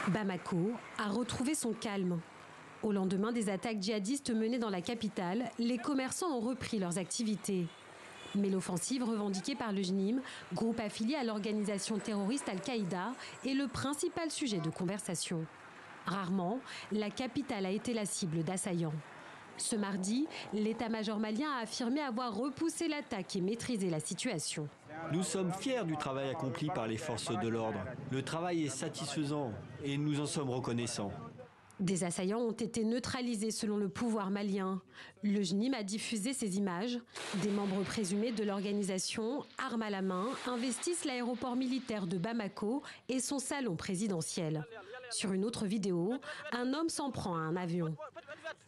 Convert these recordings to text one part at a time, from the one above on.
Bamako a retrouvé son calme. Au lendemain des attaques djihadistes menées dans la capitale, les commerçants ont repris leurs activités. Mais l'offensive revendiquée par le JNIM, groupe affilié à l'organisation terroriste Al-Qaïda, est le principal sujet de conversation. Rarement, la capitale a été la cible d'assaillants. Ce mardi, l'état-major malien a affirmé avoir repoussé l'attaque et maîtrisé la situation. Nous sommes fiers du travail accompli par les forces de l'ordre. Le travail est satisfaisant et nous en sommes reconnaissants. Des assaillants ont été neutralisés selon le pouvoir malien. Le JNIM a diffusé ces images. Des membres présumés de l'organisation, armes à la main, investissent l'aéroport militaire de Bamako et son salon présidentiel. Sur une autre vidéo, un homme s'en prend à un avion.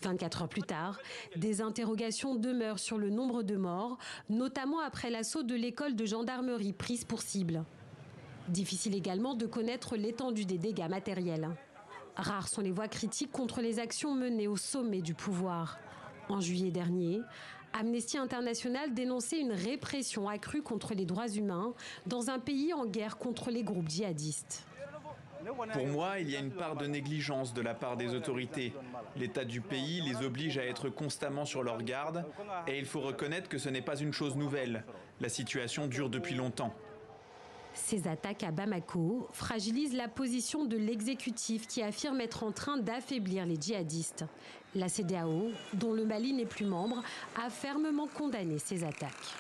24 heures plus tard, des interrogations demeurent sur le nombre de morts, notamment après l'assaut de l'école de gendarmerie prise pour cible. Difficile également de connaître l'étendue des dégâts matériels. Rares sont les voix critiques contre les actions menées au sommet du pouvoir. En juillet dernier, Amnesty International dénonçait une répression accrue contre les droits humains dans un pays en guerre contre les groupes djihadistes. Pour moi, il y a une part de négligence de la part des autorités. L'état du pays les oblige à être constamment sur leur garde et il faut reconnaître que ce n'est pas une chose nouvelle. La situation dure depuis longtemps. Ces attaques à Bamako fragilisent la position de l'exécutif qui affirme être en train d'affaiblir les djihadistes. La CEDEAO, dont le Mali n'est plus membre, a fermement condamné ces attaques.